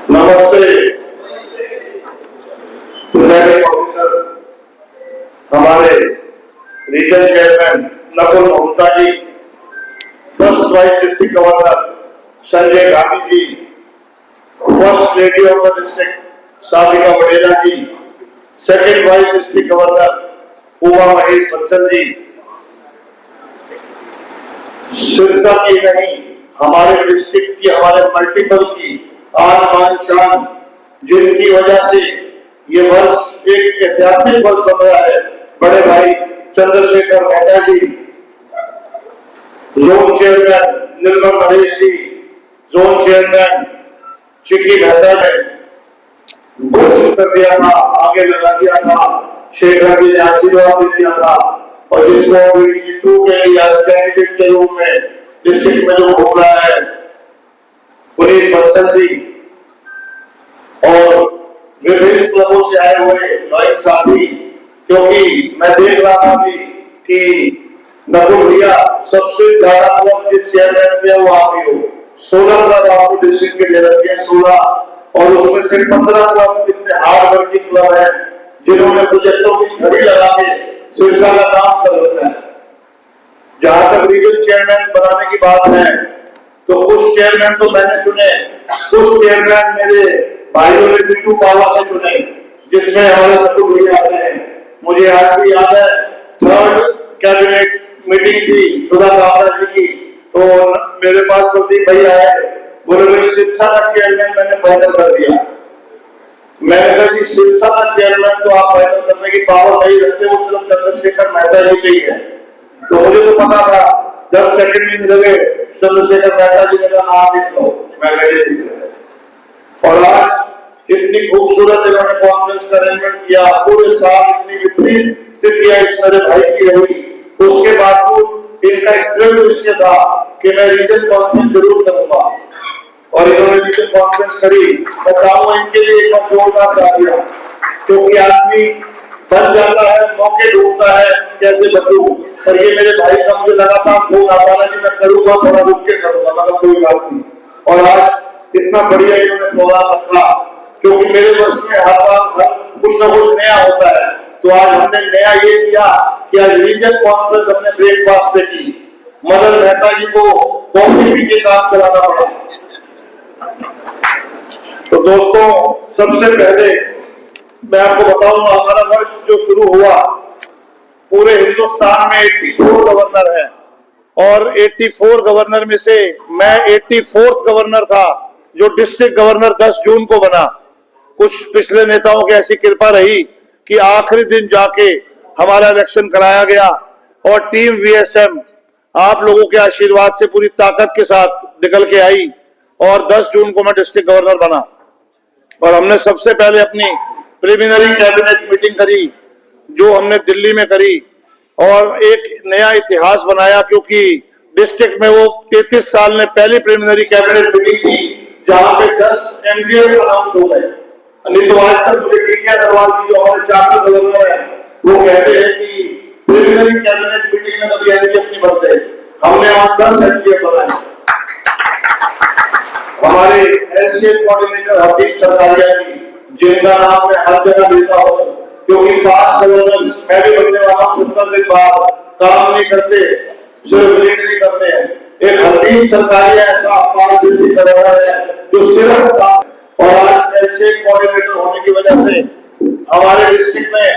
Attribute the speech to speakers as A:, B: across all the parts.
A: नमस्ते presiding officer, हमारे region chairman Nakul Mohta ji, first vice district governor Sanjay Gandhi ji, first lady of the district Sadhika Vadela ji, second vice district governor Uma Mahesh Bansal ji, Sirsa की नहीं हमारे district की, हमारे मल्टीपल की आन बान शान, जिनकी वजह से ये वर्ष एक ऐतिहासिक वर्ष बन रहा है। बड़े भाई चंद्रशेखर मेहता जी, जोन चेयरमैन निर्मल नरेश जी, जोन चेयरमैन चिकी मेहता ने घोषित कर दिया था, आगे लगा दिया था, शेखर जी ने आशीर्वाद दे दिया था, और जिसको टू के लिए कैंडिडेट के रूप में डिस्ट्रिक्ट में जो घूम रहा है पुनीत बंसल जी, और विभिन्न क्लबों से आए हुए लॉयल साथी, क्योंकि मैं देख रहा था कि नकुल भैया सबसे ज्यादा क्लब जिस चेयरमैन में वो आप ही हो। 16 क्लब आपको डिस्ट्रिक्ट के दे रखे हैं, 16, और उसमें से 15 क्लब इतने हार्ड वर्किंग क्लब है जिन्होंने प्रोजेक्टों की घड़ी लगा के सिरसा का काम कर रखा है। जहां तक रीजन चेयरमैन बनाने की बात है तो कुछ चेयरमैन तो मैंने चुने, कुछ चेयरमैन मेरे भाइयों ने बिट्टू पावा से चुने, जिसमें हमारे नकुल भैया आते हैं। मुझे आज भी याद है, थर्ड कैबिनेट मीटिंग थी सुधा कामरा जी की, तो मेरे पास प्रदीप भैया आए, बोले भाई सिरसा का चेयरमैन मैंने फाइनल कर दिया। मैंने कहा जी सिरसा का चेयरमैन तो आप फाइनल करने की पावर नहीं रखते, वो सिर्फ चंद्रशेखर मेहता जी के ही है। तो मुझे तो पता था, 10 सेकंड भी नहीं लगे, चंद्रशेखर मेहता जी ने कहा आप लिख लो, मैं लिख। और आज इतनी खूबसूरत इन्होंने कॉन्फ्रेंस का अरेंजमेंट किया, पूरे साल इतनी विपरीत स्थितियां इस मेरे भाई की रही, उसके बावजूद इनका एक दृढ़ निश्चय था कि मैं रीजन कॉन्फ्रेंस जरूर करूंगा, और इन्होंने रीजन कॉन्फ्रेंस करी। मैं चाहूंगा इनके लिए एक बार जोरदार तालियां, क्योंकि आदमी बन जाता है, मौके ढूंढता है कैसे बचूं, पर ये मेरे भाई का मुझे लगा था फोन आता है कि मैं करूंगा, थोड़ा रुक के करूंगा, मतलब कोई बात नहीं। और आज इतना बढ़िया इन्होंने प्रोग्राम रखा, क्योंकि मेरे वर्ष में हर बार कुछ ना कुछ नया होता है। तो आज हमने नया ये किया कि आज रीजन कॉन्फ्रेंस हमने ब्रेकफास्ट पे की, मदन मेहता जी को कॉफी पी के काम चलाना पड़ा। तो दोस्तों, सबसे पहले मैं आपको बताऊंगा, हमारा वर्ष जो शुरू हुआ, पूरे हिंदुस्तान में 84 गवर्नर है, और 84 गवर्नर में से मैं 84th गवर्नर था जो डिस्ट्रिक्ट गवर्नर 10 जून को बना। कुछ पिछले नेताओं की ऐसी कृपा रही कि आखिरी दिन जाके हमारा इलेक्शन कराया गया, और टीम वीएसएम आप लोगों के आशीर्वाद से पूरी ताकत के साथ निकल के आई, और 10 जून को मैं डिस्ट्रिक्ट गवर्नर बना। और हमने सबसे पहले अपनी प्रिलिमिनरी कैबिनेट मीटिंग करी, जो हमने दिल्ली में करी, और एक नया इतिहास बनाया, क्योंकि डिस्ट्रिक्ट में वो 33 साल में पहली प्रिलिमिनरी कैबिनेट मीटिंग थी जहां पे 10 एमजीएल अनाउंस हो गए। नहीं तो आज तक मुझे टीके अग्रवाल जी जो हमारे चार्टर गवर्नर है वो कहते हैं कि प्रिलिमिनरी कैबिनेट मीटिंग में कभी एमजीएफ नहीं बनते, हमने वहां 10 एमजीएफ बनाए। हमारे एलसीएम कोऑर्डिनेटर हरदीप सरकारिया जी, जिनका नाम मैं हर जगह लेता हूँ, क्योंकि पास गवर्नर्स मैं भी बनने वाला हूँ, 70 दिन बाद काम नहीं करते, सिर्फ लीडरी करते हैं। एक हरदीप सरकारिया ऐसा पास डिस्ट्रिक्ट गवर्नर है जो सिर्फ काम, और आज एलसीएम कोऑर्डिनेटर होने की वजह से हमारे डिस्ट्रिक्ट में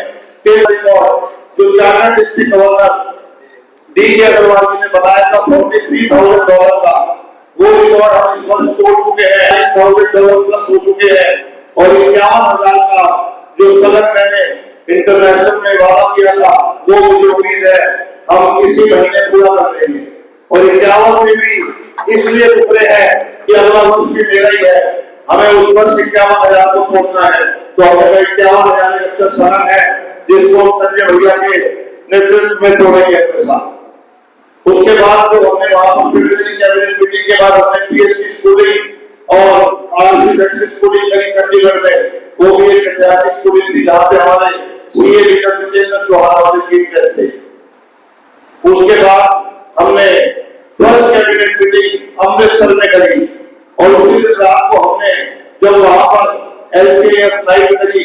A: 3 रिकॉर्ड जो charter district governor DK Agarwal ji ने बनाया था $43,000 का, वो रिकॉर्ड हम इस वर्ष तोड़ चुके हैं, $9,000 प्लस हो चुके हैं। और 51,000 का जो सदन मैंने इंटरनेशनल में वादा किया था, वो मुझे उम्मीद है हम इसी महीने पूरा कर देंगे। और 51 में भी इसलिए टुकड़े हैं कि अगला वर्ष भी मेरा ही है, हमें उस वर्ष 51,000 को तोड़ना है। तो हमें 51,000 एक अच्छा सदन है जिसको हम संजय भैया के नेतृत्व में तोड़ेंगे अपने साथ। उसके बाद जो हमने वहां पर प्रिलिमिनरी कैबिनेट मीटिंग के बाद हमने पीएचडी स्कूलिंग और आरसी स्कूलिंग करी चंडीगढ़ में, वो भी एक ऐतिहासिक स्कूलिंग थी जहां पे हमारे सीए लीडर जितेंद्र चौहान हमारे चीफ गेस्ट थे। उसके बाद हमने फर्स्ट कैबिनेट मीटिंग अमृतसर में करी, और उसी दिन रात को हमने जब वहां पर LCF लाइब्रेरी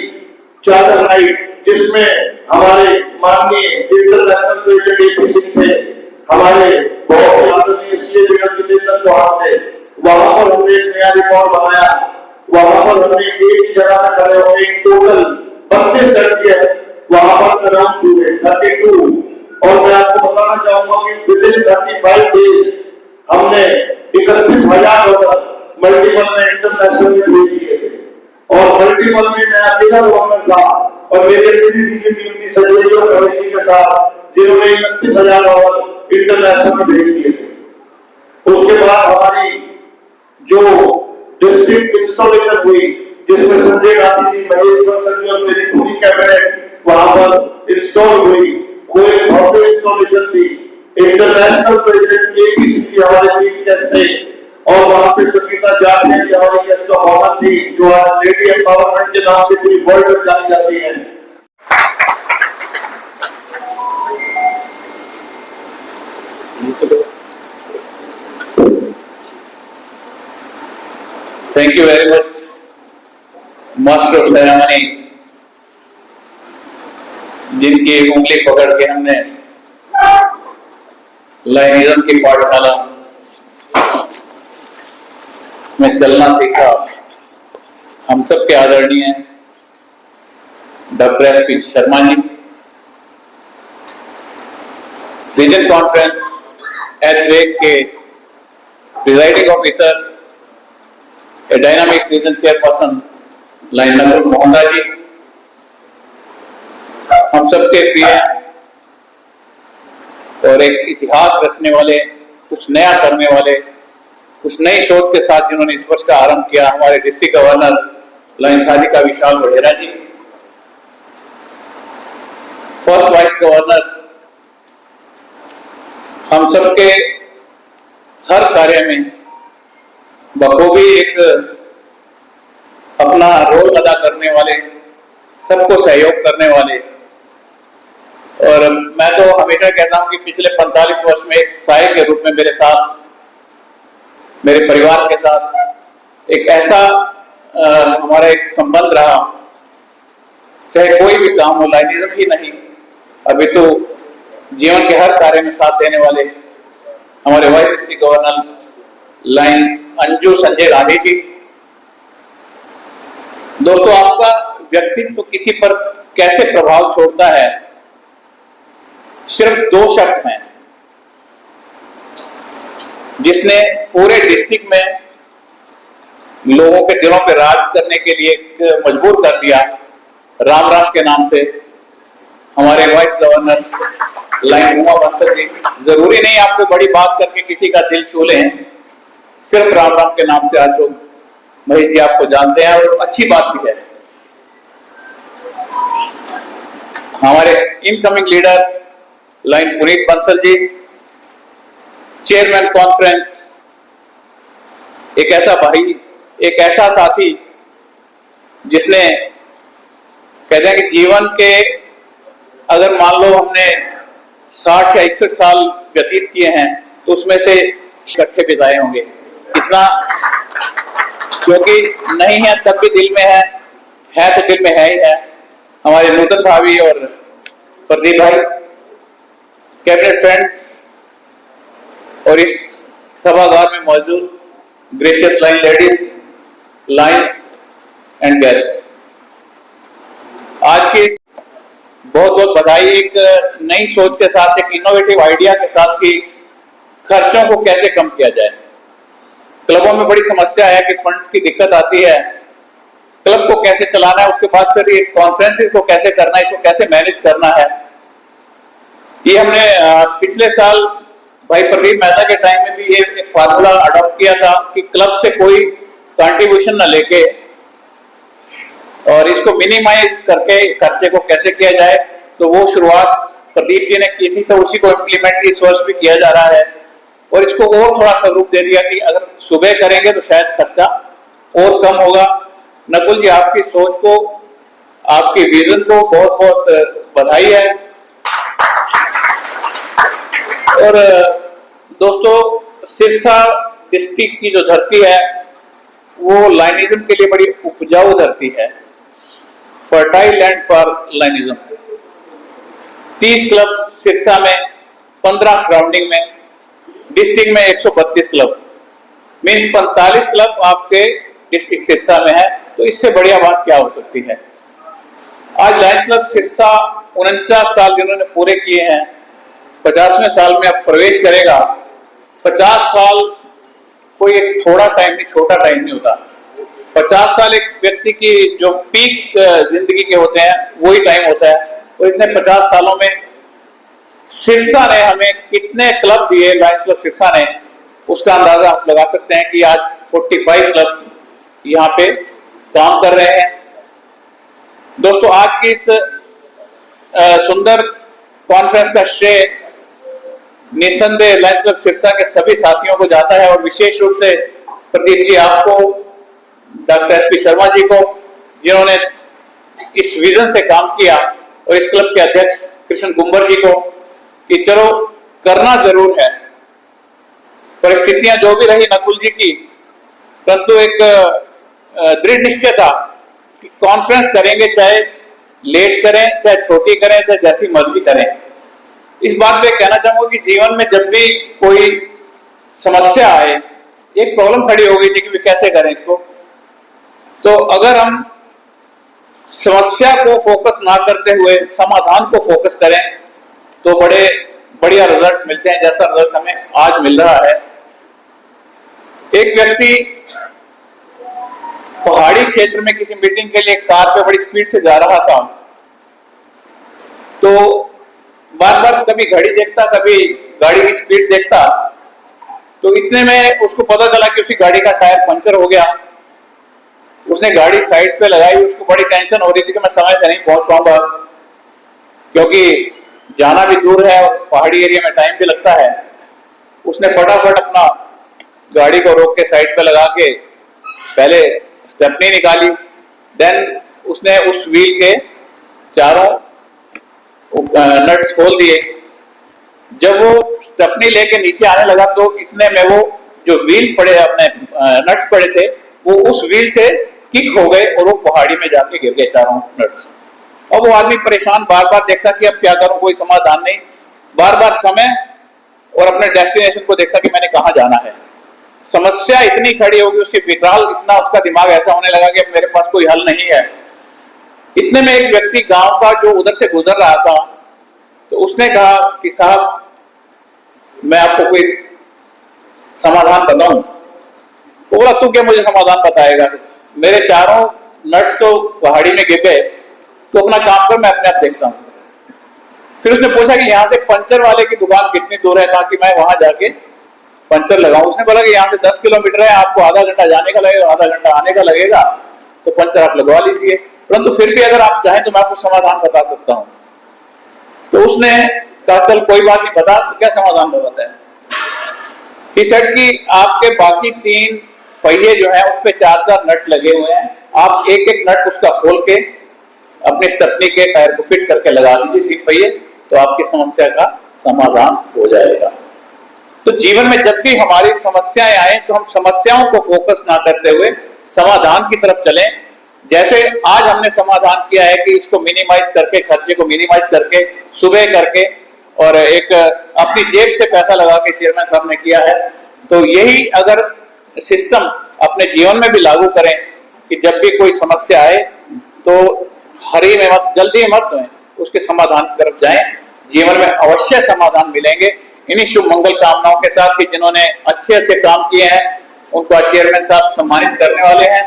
A: चार्टर नाइट, जिसमें हमारे माननीय इंटरनेशनल प्रेसिडेंट AP सिंह थे, हमारे बहुत आदरणीय CA जितेंद्र चौहान थे, वहां पर हमने एक नया रिकॉर्ड बनाया। वहां पर हमने एक ही जगह में खड़े होकर टोटल 32 LCF वहां पर अनाउंस हुए 32। और मैं आपको बताना चाहूंगा कि विदिन 35 डेज हमने 31,000 डॉलर मल्टीपल में इंटरनेशनल में भेज दिए थे। और मल्टीपल में मैं अकेला गवर्नर था और मेरे एक्टिविटी की टीम थी सजेली और कमेटी के साथ, जिन्होंने 31,000 डॉलर इंटरनेशनल में भेज दिए थे। उसके बाद हमारी जो डिस्ट्रिक्ट इंस्टॉलेशन हुई, जिसमें संजय गांधी जी, महेश बंसल जी और मेरी पूरी कैबिनेट वहां पर इंस्टॉल हुई, वो एक भव्य इंस्टॉलेशन थी। International president AP Singh ji हमारे चीफ गेस्ट थे और वहां पे संगीता जाट जी हमारी गेस्ट ऑफ ऑनर थी, जो आज लेडी एम्पावरमेंट के नाम से पूरी वर्ल्ड में जानी जाती है।
B: Thank you very much, master of ceremony, जिनकी उंगली पकड़ के हमने लाइनिज्म की पाठशाला में चलना सीखा। हम सबके आदरणीय doctor SP Sharma ji, vision conference at वेक के presiding officer, a dynamic region chairperson Lion Nakul Mohanda ji, हम सबके प्रिय और एक इतिहास रखने वाले, कुछ नया करने वाले, कुछ नई सोच के साथ जिन्होंने इस वर्ष का आरंभ किया, हमारे डिस्ट्रिक्ट गवर्नर लाइन साधिका विशाल वढेरा जी, फर्स्ट वाइस गवर्नर, हम सबके हर कार्य में बखूबी एक अपना रोल अदा करने वाले, सबको सहयोग करने वाले। और मैं तो हमेशा कहता हूं कि पिछले 45 वर्ष में एक साय के रूप में मेरे साथ, मेरे परिवार के साथ एक ऐसा हमारा एक संबंध रहा, चाहे कोई भी काम हो, लाइनिज्म ही नहीं, अभी तो जीवन के हर कार्य में साथ देने वाले हमारे vice district governor Lion Anju Sanjay Gandhi ji. दोस्तों, आपका व्यक्तित्व किसी पर कैसे प्रभाव छोड़ता है, सिर्फ 2 शब्द हैं जिसने पूरे डिस्ट्रिक्ट में लोगों के दिलों पे राज करने के लिए मजबूर कर दिया। राम राम के नाम से हमारे vice governor Lion Uma Bansal ji, जरूरी नहीं आपको बड़ी बात करके किसी का दिल छू लें, सिर्फ राम राम के नाम से आज लोग महेश जी आपको जानते हैं और अच्छी बात भी है। हमारे incoming leader Lion Puneet Bansal ji, chairman conference, एक ऐसा भाई, एक ऐसा साथी जिसने कहते हैं कि जीवन के अगर मान लो हमने 60 या 61 साल व्यतीत किए हैं तो उसमें से इकट्ठे बिताए होंगे, इतना, क्योंकि नहीं है तब भी दिल में है तो दिल में है ही है। हमारे नूतन भाभी और प्रदीप भाई, कैबिनेट फ्रेंड्स और इस सभागार में मौजूद gracious lion ladies, lions and guests, आज की बहुत बहुत बधाई। एक नई सोच के साथ, एक इनोवेटिव आइडिया के साथ कि खर्चों को कैसे कम किया जाए। क्लबों में बड़ी समस्या है कि फंड्स की दिक्कत आती है, क्लब को कैसे चलाना है, उसके बाद फिर ये कॉन्फ्रेंसेस को कैसे करना है, इसको कैसे मैनेज करना है। ये हमने पिछले साल भाई प्रदीप मेहता के टाइम में भी ये एक फार्मूला अडॉप्ट किया था कि क्लब से कोई कंट्रीब्यूशन न लेके और इसको मिनिमाइज करके खर्चे को कैसे किया जाए, तो वो शुरुआत प्रदीप जी ने की थी, तो उसी को इम्प्लीमेंट इस वर्ष भी किया जा रहा है। और इसको और थोड़ा सा रूप दे दिया कि अगर सुबह करेंगे तो शायद खर्चा और कम होगा। नकुल जी, आपकी सोच को, आपकी विजन को बहुत बहुत बधाई है। और दोस्तों, सिरसा डिस्ट्रिक्ट की जो धरती है, वो लाइनिज्म के लिए बड़ी उपजाऊ धरती है, fertile land for Lionism. 30 club Sirsa में, 15 सराउंडिंग में, डिस्ट्रिक्ट में 132 क्लब, मीन 45 क्लब आपके डिस्ट्रिक्ट सिरसा में है। तो इससे बढ़िया बात क्या हो सकती है। आज लायंस क्लब सिरसा 49 साल जिन्होंने पूरे किए हैं, 50वें साल में अब प्रवेश करेगा। 50 साल कोई एक थोड़ा टाइम नहीं, छोटा टाइम नहीं होता। 50 साल एक व्यक्ति की जो पीक जिंदगी के होते हैं वही टाइम होता है। और इतने 50 सालों में सिरसा ने हमें कितने क्लब दिए, लायंस क्लब सिरसा ने, उसका अंदाजा आप लगा सकते हैं कि आज 45 क्लब यहाँ पे काम कर रहे हैं। दोस्तों, आज की इस सुंदर कॉन्फ्रेंस का श्रेय निसंदेह लायंस क्लब सिरसा के सभी साथियों को जाता है, और विशेष रूप से प्रदीप जी आपको, डॉक्टर एसपी शर्मा जी को, जिन्होंने इस विजन से काम किया, और इस क्लब के अध्यक्ष कृष्ण कुंबर जी को, कि चलो करना जरूर है। परिस्थितियां जो भी रही नकुल जी की, परंतु एक दृढ़ निश्चय था कि कॉन्फ्रेंस करेंगे, चाहे लेट करें, चाहे छोटी करें, चाहे जैसी मर्जी करें। इस बात पे कहना चाहूंगा कि जीवन में जब भी कोई समस्या आए, एक प्रॉब्लम खड़ी हो गई थी कि कैसे करें इसको, तो अगर हम समस्या को फोकस ना करते हुए समाधान को फोकस करें तो बड़े बढ़िया रिजल्ट मिलते हैं, जैसा रिजल्ट हमें आज मिल रहा है। एक व्यक्ति पहाड़ी क्षेत्र में किसी मीटिंग के लिए कार पे बड़ी स्पीड से जा रहा था, तो बार बार कभी घड़ी देखता, कभी गाड़ी की स्पीड देखता, तो इतने में उसको पता चला कि उसकी गाड़ी का टायर पंचर हो गया। उसने गाड़ी साइड पे लगाई, उसको बड़ी टेंशन हो रही थी कि मैं समय से नहीं पहुंच पाऊंगा, क्योंकि जाना भी दूर है और पहाड़ी एरिया में टाइम भी लगता है। उसने फटाफट अपना गाड़ी को रोक के साइड पे लगा के पहले स्टेपनी निकाली, देन उसने उस व्हील के चारों नट्स खोल दिए। जब वो स्टेपनी लेके नीचे आने लगा तो इतने में वो जो व्हील पड़े, अपने नट्स पड़े थे, वो उस व्हील से किक हो गए और वो पहाड़ी में जाके गिर गए चारों नट्स। अब वो आदमी परेशान, बार बार देखता कि अब क्या करूं, कोई समाधान नहीं, बार बार समय और अपने डेस्टिनेशन को देखता कि मैंने कहां जाना है। समस्या इतनी खड़ी होगी, उसकी विकराल, इतना उसका दिमाग ऐसा होने लगा कि अब मेरे पास कोई हल नहीं है। इतने में एक व्यक्ति गांव का जो उधर से गुजर रहा था, तो उसने कहा कि साहब, मैं आपको कोई समाधान बताऊं। तो बोला, तू क्या मुझे समाधान बताएगा, मेरे चारों नट्स तो पहाड़ी में गिर गए, तो अपना काम कर, मैं अपने आप देखता हूं। फिर उसने पूछा कि यहाँ से पंचर वाले की दुकान कितनी दूर है, कहा कि मैं वहां जाके पंचर लगाऊं। उसने बोला कि यहाँ से 10 किलोमीटर है, आपको आधा घंटा जाने का लगेगा, आधा घंटा आने का लगेगा, तो पंचर आप लगवा लीजिए, परंतु फिर भी अगर आप चाहें तो मैं आपको समाधान बता सकता हूं। तो उसने कहा, चल कोई बात नहीं, बता, तो क्या समाधान बताता है। He said कि आपके बाकी 3 पहिए जो है उस पे 4-4 नट लगे हुए हैं, आप एक एक नट उसका खोल के अपने स्टेपनी के टायर को फिट करके लगा दीजिए 3 पहिए, तो आपकी समस्या का समाधान हो जाएगा। तो जीवन में जब भी हमारी समस्याएं आए तो हम समस्याओं को फोकस ना करते हुए समाधान की तरफ चलें। जैसे आज हमने समाधान किया है कि इसको मिनिमाइज करके, खर्चे को मिनिमाइज करके, सुबह करके, और एक अपनी जेब से पैसा लगा के चेयरमैन साहब ने किया है। तो यही अगर सिस्टम अपने जीवन में भी लागू करें कि जब भी कोई समस्या आए तो हरी में मत, जल्दी मत हों, उसके समाधान की तरफ जाएं, जीवन में अवश्य समाधान मिलेंगे। इन्हीं शुभ मंगल कामनाओं के साथ कि जिन्होंने अच्छे अच्छे काम किए हैं उनको आज चेयरमैन साहब सम्मानित करने वाले हैं।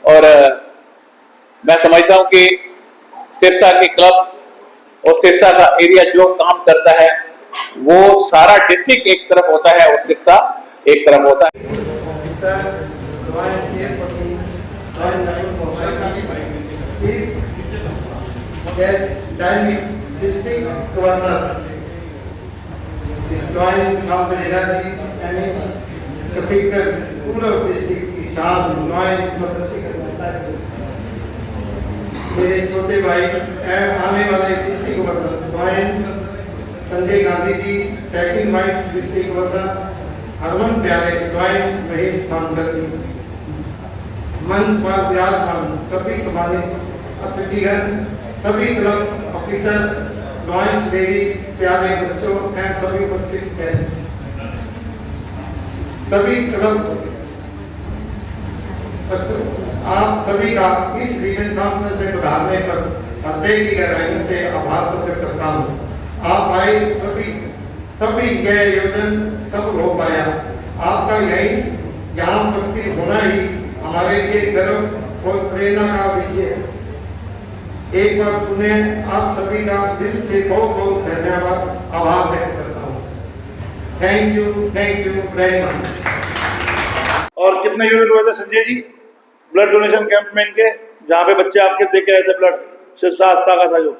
B: और मैं समझता हूं कि सिरसा की क्लब और सिरसा का एरिया जो काम करता है वो सारा डिस्ट्रिक्ट एक तरफ होता है और सिरसा एक तरफ होता है।
C: स्पीकर पूर्व डिस्ट्रिक्ट की 7 मेरे छोटे भाई आने वाले district governor Sanjay Gandhi ji, second vice district governor हरमन प्यारे महेश बांसल जी, मंच पर विराजमान सभी सम्मानित अतिथिगण, सभी क्लब ऑफिसर्स, लॉयंस लेडी, प्यारे बच्चों एंड सभी उपस्थित गेस्ट, सभी क्लब बच्चों, आप सभी का इस रीजन कॉन्फ्रेंस में पधारने पर हृदय की गहराइयों से आभार प्रकट करता हूँ। आप आए सभी, तभी यह आयोजन सफल हो पाया। आपका यहाँ उपस्थित होना ही हमारे लिए गर्व और प्रेरणा का विषय है। एक बार पुनः आप सभी का दिल से बहुत बहुत धन्यवाद, आभार व्यक्त करता हूँ। Thank you very much.
A: और कितने यूनिट हुए थे Sanjay ji blood donation camp में इनके, जहाँ पे बच्चे आपके दे के आए थे ब्लड, सिर्फ आस्था का था जो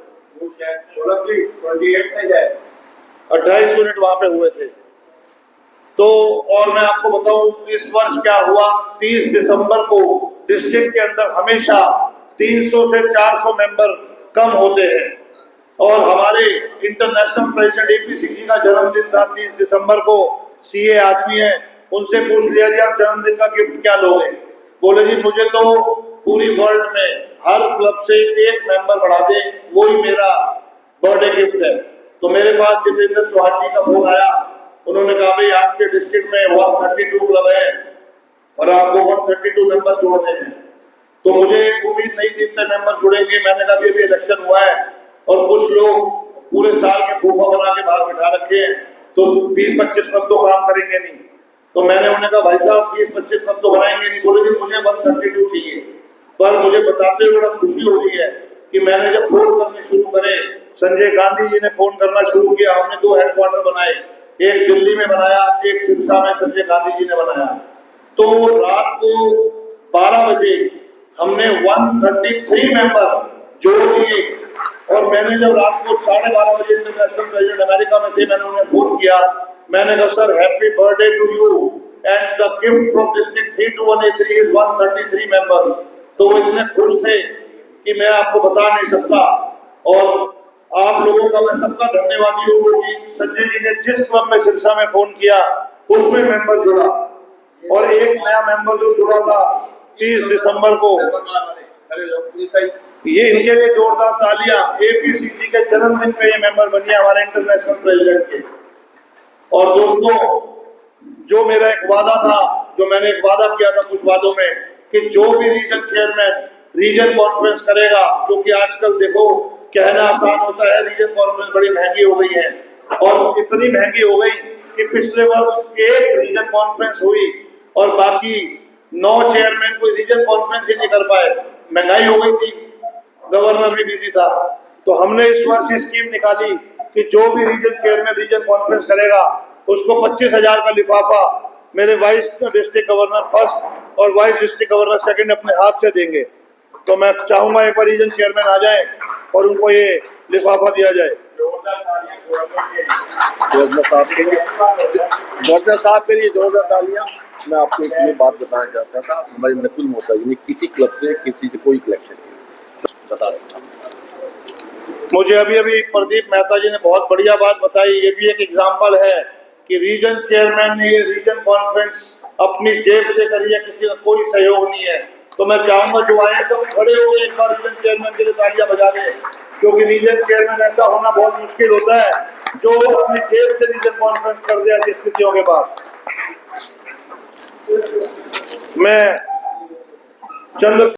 A: 28 यूनिट वहां पे हुए थे। तो और मैं आपको बताऊं इस वर्ष क्या हुआ, 30 दिसंबर को डिस्ट्रिक्ट के अंदर हमेशा 300 से 400 मेंबर कम होते हैं। और हमारे international president AP Singh ji का जन्मदिन था 30 दिसंबर को। सीए आदमी है, उनसे पूछ लिया जी आप जन्मदिन का गिफ्ट क्या लोगे? बोले जी मुझे तो पूरी वर्ल्ड में हर क्लब से एक मेंबर बढ़ा दे, वही मेरा बर्थडे गिफ्ट है। तो मेरे पास जितेंद्र चौहान जी का फोन आया, उन्होंने कहा भाई आपके डिस्ट्रिक्ट में 132 क्लब है और आपको 132 मेंबर जोड़ने हैं। तो मुझे उम्मीद नहीं थी इतने मेंबर जुड़ेंगे। मैंने कहा अभी इलेक्शन हुआ है और कुछ लोग पूरे साल के फूफा बना के बाहर बिठा रखे हैं, तो 20-25 क्लब तो काम करेंगे नहीं। तो मैंने उन्हें कहा भाई साहब 20-25 क्लब तो बनाएंगे नहीं। बोले जी मुझे 132 चाहिए। पर मुझे बताते हुए बड़ा खुशी हो रही है कि मैंने जब फोन करने शुरू करे, संजय गांधी जी ने फोन करना शुरू किया, हमने 2 हेडक्वार्टर बनाए, एक दिल्ली में बनाया, एक सिरसा में संजय गांधी जी ने बनाया। तो रात को 12 बजे हमने 133 मेंबर जोड़ दिए। और मैंने जब रात को 12:30 बजे इंटरनेशनल प्रेसिडेंट अमेरिका में थे, मैंने उन्हें फोन किया, मैंने कहा sir happy birthday to you and the gift from district 3183 is 133 members. तो वो इतने खुश थे कि मैं आपको बता नहीं सकता। और आप लोगों का मैं सबका धन्यवादी हूँ कि संजय जी ने जिस क्लब में सिरसा में फोन किया उसमें मेंबर जुड़ा, और एक नया मेंबर जो जुड़ा था 30 दिसंबर को, ये इनके लिए जोरदार तालियां। एपी सिंह जी के जन्मदिन पे ये मेंबर बनिए हमारे इंटरनेशनल प्रेसिडेंट के। और दोस्तों जो मेरा एक वादा था, जो मैंने एक वादा किया था कुछ वादों में, कि जो भी रीजन चेयरमैन रीजन कॉन्फ्रेंस करेगा, क्योंकि आजकल देखो कहना आसान होता है, रीजन कॉन्फ्रेंस बड़ी महंगी हो गई है। और इतनी महंगी हो गई कि पिछले वर्ष एक रीजन कॉन्फ्रेंस हुई और बाकी 9 चेयरमैन कोई रीजन कॉन्फ्रेंस ही नहीं कर पाए। महंगाई हो गई थी, गवर्नर भी बिजी था। तो हमने इस वर्ष स्कीम निकाली कि जो भी रीजन चेयरमैन रीजन कॉन्फ्रेंस करेगा उसको 25,000 का लिफाफा मेरे वाइस डिस्ट्रिक्ट गवर्नर फर्स्ट और वाइस डिस्ट्रिक्ट गवर्नर सेकंड अपने हाथ से देंगे। तो मैं चाहूंगा एक बार रीजन चेयरमैन आ जाए और उनको ये लिफाफा दिया जाए।
D: गवर्नर साहब के लिए जोरदार तालियां। मैं आपको एक बात बताना चाहता था, हमारे नकुल मोहताज ने किसी क्लब से किसी से कोई कलेक्शन नहीं बता देता।
A: मुझे अभी प्रदीप मेहता जी ने बहुत बढ़िया बात बताई। ये भी एक एग्जाम्पल है कि रीजन चेयरमैन ने ये रीजन कॉन्फ्रेंस अपनी जेब से करी है, किसी का कोई सहयोग नहीं है। तो मैं चाहूंगा जो आए सब खड़े हो गए एक बार रीजन चेयरमैन के लिए तालियां बजा दें, क्योंकि रीजन चेयरमैन ऐसा होना बहुत मुश्किल होता है जो अपनी जेब से रीजन कॉन्फ्रेंस कर दे ऐसी स्थितियों के बाद। मैं चंद्र